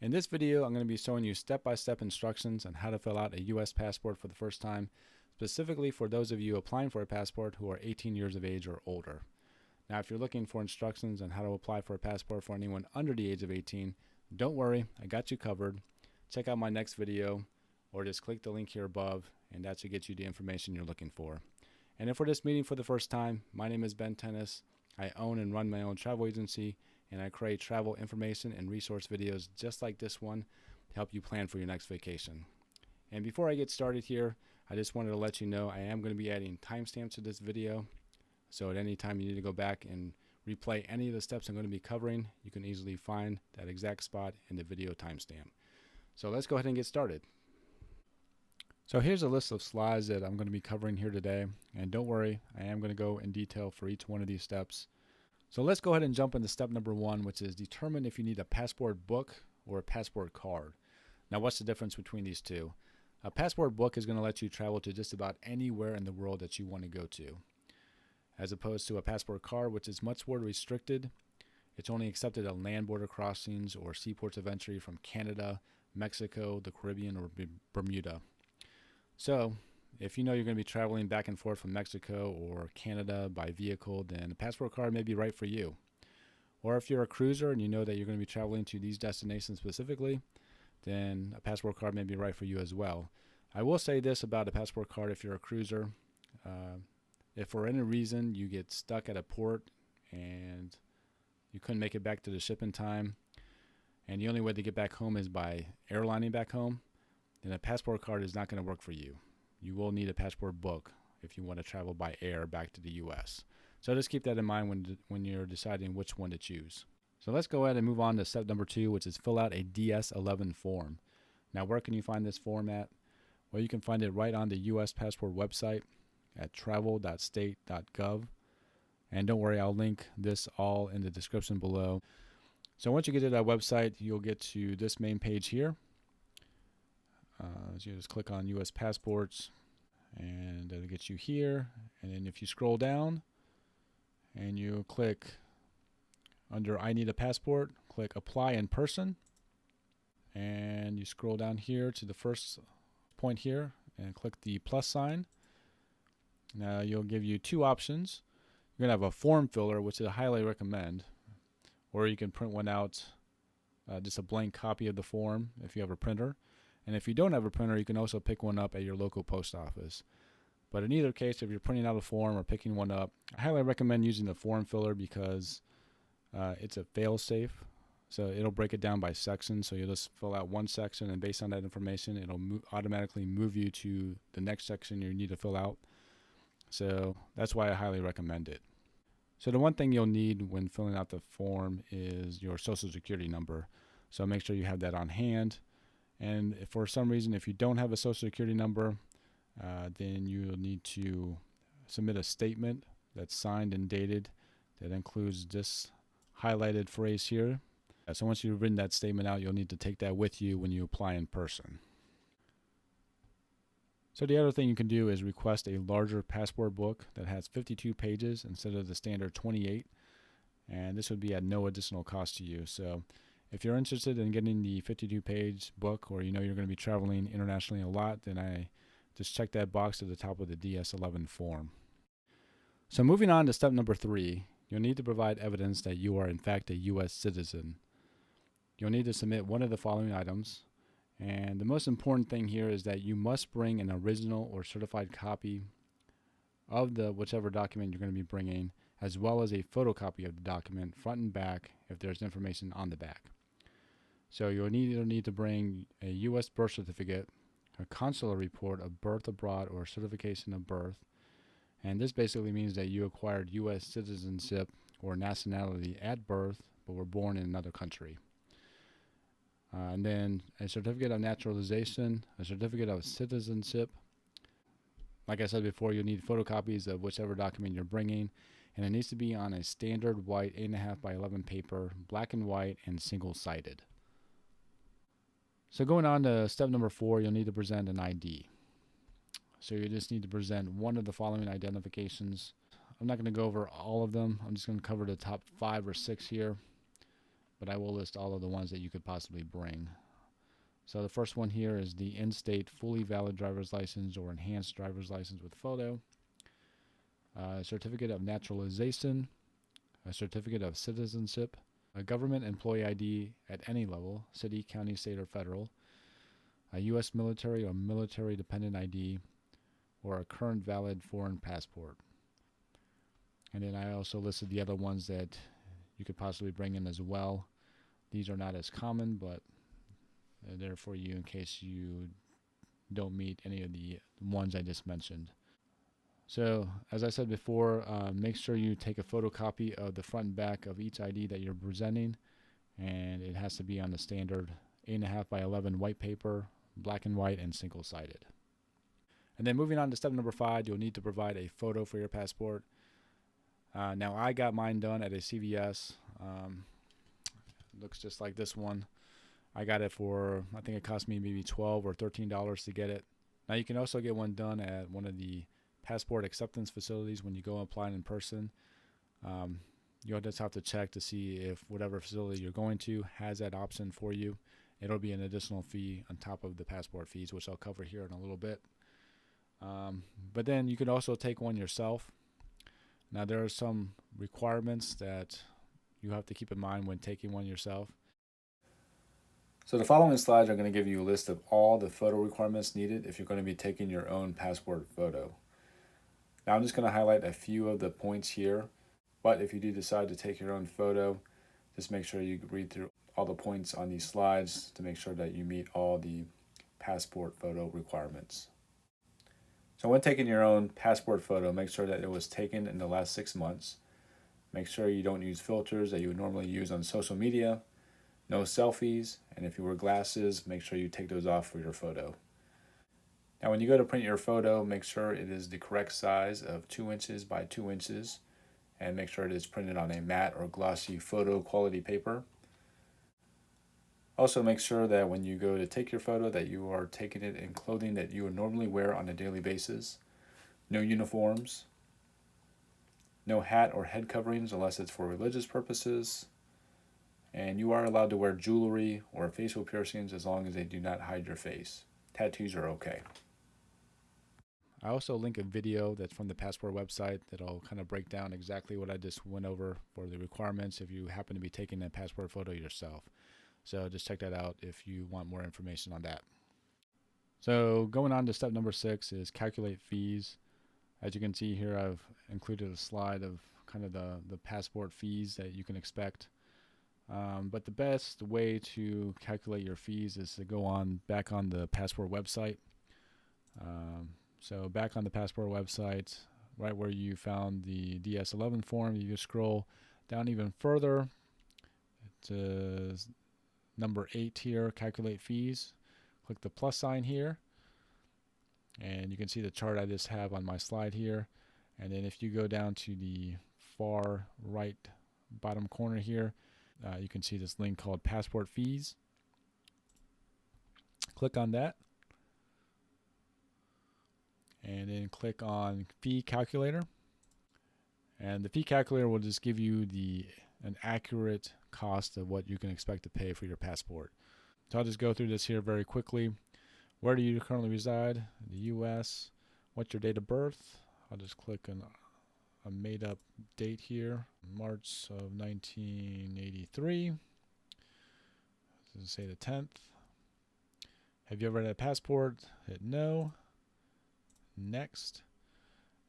In this video, I'm going to be showing you step-by-step instructions on how to fill out a U.S. passport for the first time, specifically for those of you applying for a passport who are 18 years of age or older. Now, if you're looking for instructions on how to apply for a passport for anyone under the age of 18, don't worry, I got you covered. Check out my next video, or just click the link here above, and that should get you the information you're looking for. And if for this meeting for the first time, my name is Ben Tennis. I own and run my own travel agency, and I create travel information and resource videos just like this one to help you plan for your next vacation. And before I get started here, I just wanted to let you know I am going to be adding timestamps to this video. So at any time you need to go back and replay any of the steps I'm going to be covering, you can easily find that exact spot in the video timestamp. So let's go ahead and get started. So here's a list of slides that I'm going to be covering here today. And don't worry, I am going to go in detail for each one of these steps. So let's go ahead and jump into step number one, which is determine if you need a passport book or a passport card. Now, what's the difference between these two? A passport book is going to let you travel to just about anywhere in the world that you want to go to, as opposed to a passport card, which is much more restricted. It's only accepted at land border crossings or seaports of entry from Canada, Mexico, the Caribbean, or Bermuda. So if you know you're going to be traveling back and forth from Mexico or Canada by vehicle, then a passport card may be right for you. Or if you're a cruiser and you know that you're going to be traveling to these destinations specifically, then a passport card may be right for you as well. I will say this about a passport card: if you're a cruiser, if for any reason you get stuck at a port and you couldn't make it back to the ship in time, and the only way to get back home is by airlining back home, then a passport card is not going to work for you. You will need a passport book if you want to travel by air back to the U.S. So just keep that in mind when you're deciding which one to choose. So let's go ahead and move on to step number two, which is fill out a DS-11 form. Now, where can you find this form at? Well, you can find it right on the U.S. passport website at travel.state.gov. And don't worry, I'll link this all in the description below. So once you get to that website, you'll get to this main page here. So you just click on U.S. passports, and it'll get you here. And then if you scroll down and you click under I need a passport, click apply in person, and you scroll down here to the first point here and click the plus sign. Now you'll give you two options. You're going to have a form filler, which I highly recommend, or you can print one out, just a blank copy of the form if you have a printer. And if you don't have a printer, you can also pick one up at your local post office. But in either case, if you're printing out a form or picking one up, I highly recommend using the form filler because it's a fail-safe. So it'll break it down by section. So you'll just fill out one section, and based on that information, it'll automatically move you to the next section you need to fill out. So that's why I highly recommend it. So the one thing you'll need when filling out the form is your social security number. So make sure you have that on hand. And if for some reason, if you don't have a social security number, then you'll need to submit a statement that's signed and dated that includes this highlighted phrase here. So once you've written that statement out, you'll need to take that with you when you apply in person. So the other thing you can do is request a larger passport book that has 52 pages instead of the standard 28. And this would be at no additional cost to you. So if you're interested in getting the 52-page book, or you know you're going to be traveling internationally a lot, then I just check that box at the top of the DS-11 form. So moving on to step number three, you'll need to provide evidence that you are in fact a U.S. citizen. You'll need to submit one of the following items. And the most important thing here is that you must bring an original or certified copy of the whichever document you're going to be bringing, as well as a photocopy of the document front and back if there's information on the back. So you'll need to bring a U.S. birth certificate, a consular report of birth abroad, or certification of birth. And this basically means that you acquired U.S. citizenship or nationality at birth, but were born in another country. And then a certificate of naturalization, a certificate of citizenship. Like I said before, you'll need photocopies of whichever document you're bringing, and it needs to be on a standard white 8.5 by 11 paper, black and white, and single-sided. So going on to step number four, you'll need to present an ID. So you just need to present one of the following identifications. I'm not going to go over all of them. I'm just going to cover the top 5 or 6 here. but I will list all of the ones that you could possibly bring. So the first one here is the in-state fully valid driver's license or enhanced driver's license with photo, a certificate of naturalization, a certificate of citizenship, a government employee ID at any level, city, county, state, or federal, a U.S. military or military dependent ID, or a current valid foreign passport. And then I also listed the other ones that you could possibly bring in as well. These are not as common, but they're there for you in case you don't meet any of the ones I just mentioned. So, as I said before, make sure you take a photocopy of the front and back of each ID that you're presenting, and it has to be on the standard 8.5 by 11 white paper, black and white, and single-sided. And then moving on to step number 5, you'll need to provide a photo for your passport. Now, I got mine done at a CVS. Looks just like this one. I got it for, I think it cost me maybe $12 or $13 to get it. Now, you can also get one done at one of the passport acceptance facilities when you go apply in person. You'll just have to check to see if whatever facility you're going to has that option for you. It'll be an additional fee on top of the passport fees, which I'll cover here in a little bit. But then you could also take one yourself. Now, there are some requirements that you have to keep in mind when taking one yourself. So the following slides are going to give you a list of all the photo requirements needed if you're going to be taking your own passport photo. Now, I'm just going to highlight a few of the points here, but if you do decide to take your own photo, just make sure you read through all the points on these slides to make sure that you meet all the passport photo requirements. So when taking your own passport photo, make sure that it was taken in the last 6 months. Make sure you don't use filters that you would normally use on social media. No selfies, and if you wear glasses, make sure you take those off for your photo. Now when you go to print your photo, make sure it is the correct size of 2 inches by 2 inches, and make sure it is printed on a matte or glossy photo quality paper. Also make sure that when you go to take your photo that you are taking it in clothing that you would normally wear on a daily basis. No uniforms. No hat or head coverings unless it's for religious purposes. And you are allowed to wear jewelry or facial piercings as long as they do not hide your face. Tattoos are okay. I also link a video that's from the passport website that'll kind of break down exactly what I just went over for the requirements if you happen to be taking a passport photo yourself. So just check that out if you want more information on that. So going on to step number 6 is calculate fees. As you can see here, I've included a slide of kind of the passport fees that you can expect. But the best way to calculate your fees is to go back on the passport website. So back on the passport website, right where you found the DS11 form, you just scroll down even further to number 8 here, calculate fees. Click the plus sign here, and you can see the chart I just have on my slide here. And then if you go down to the far right bottom corner here, you can see this link called passport fees. Click on that, and then click on fee calculator. And the fee calculator will just give you an accurate cost of what you can expect to pay for your passport. So I'll just go through this here very quickly. Where do you currently reside? The U.S. What's your date of birth? I'll just click on a made-up date here, March of 1983. Does it say the 10th? Have you ever had a passport? Hit no. Next.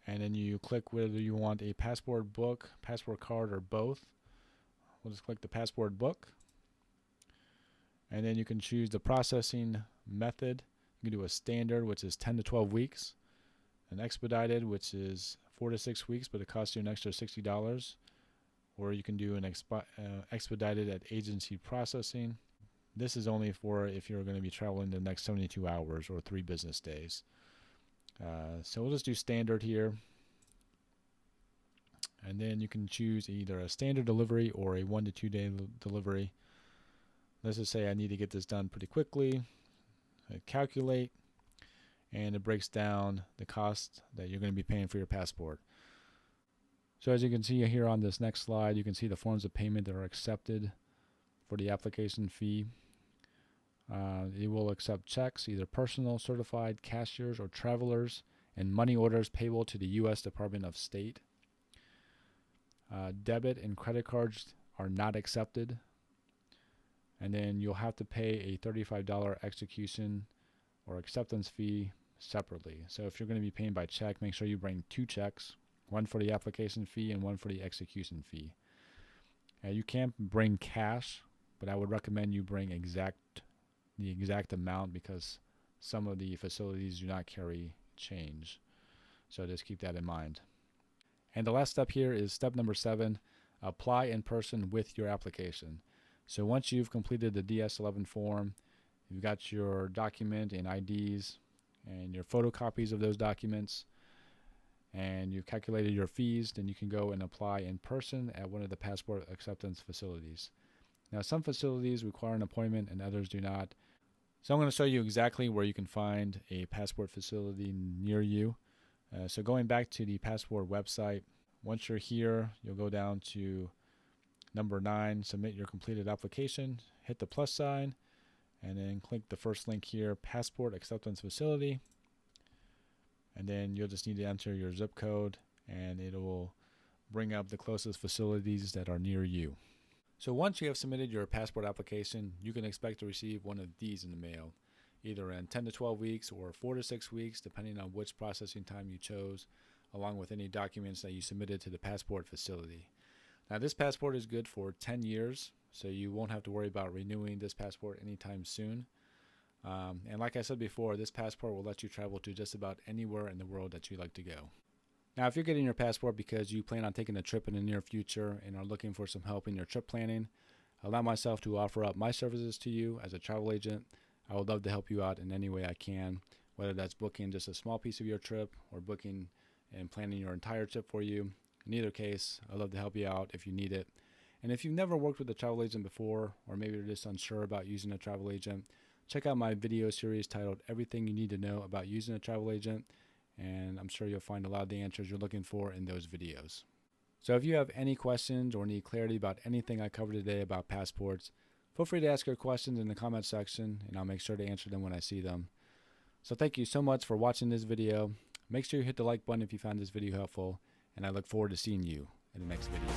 And then you click whether you want a passport book, passport card, or both. We'll just click the passport book. And then you can choose the processing method. You can do a standard, which is 10 to 12 weeks. An expedited, which is 4 to 6 weeks, but it costs you an extra $60. Or you can do an expedited at agency processing. This is only for if you're going to be traveling the next 72 hours or 3 business days. So we'll just do standard here. And then you can choose either a standard delivery or a 1 to 2 day delivery. Let's just say I need to get this done pretty quickly. I calculate, and it breaks down the cost that you're going to be paying for your passport. So as you can see here on this next slide, you can see the forms of payment that are accepted. for the application fee. It will accept checks, either personal, certified, cashiers, or travelers, and money orders payable to the U.S. Department of State. Debit and credit cards are not accepted. And then you'll have to pay a $35 execution or acceptance fee separately. So if you're going to be paying by check, make sure you bring 2 checks, one for the application fee and one for the execution fee. You can't bring cash, but I would recommend you bring the exact amount, because some of the facilities do not carry change. So just keep that in mind. And the last step here is step number 7, apply in person with your application. So once you've completed the DS-11 form, you've got your document and IDs and your photocopies of those documents, and you've calculated your fees, then you can go and apply in person at one of the passport acceptance facilities. Now, some facilities require an appointment and others do not. So I'm going to show you exactly where you can find a passport facility near you. So going back to the passport website, once you're here, you'll go down to number 9, submit your completed application, hit the plus sign, and then click the first link here, passport acceptance facility. And then you'll just need to enter your zip code, and it will bring up the closest facilities that are near you. So once you have submitted your passport application, you can expect to receive one of these in the mail, either in 10 to 12 weeks or 4 to 6 weeks, depending on which processing time you chose, along with any documents that you submitted to the passport facility. Now, this passport is good for 10 years, so you won't have to worry about renewing this passport anytime soon. And like I said before, this passport will let you travel to just about anywhere in the world that you like to go. Now, if you're getting your passport because you plan on taking a trip in the near future and are looking for some help in your trip planning, allow myself to offer up my services to you as a travel agent. I would love to help you out in any way I can, whether that's booking just a small piece of your trip or booking and planning your entire trip for you. In either case, I'd love to help you out if you need it. And if you've never worked with a travel agent before, or maybe you're just unsure about using a travel agent, check out my video series titled Everything You Need to Know About Using a Travel Agent, and I'm sure you'll find a lot of the answers you're looking for in those videos. So if you have any questions or need clarity about anything I covered today about passports, feel free to ask your questions in the comment section, and I'll make sure to answer them when I see them. So thank you so much for watching this video. Make sure you hit the like button if you found this video helpful, and I look forward to seeing you in the next video.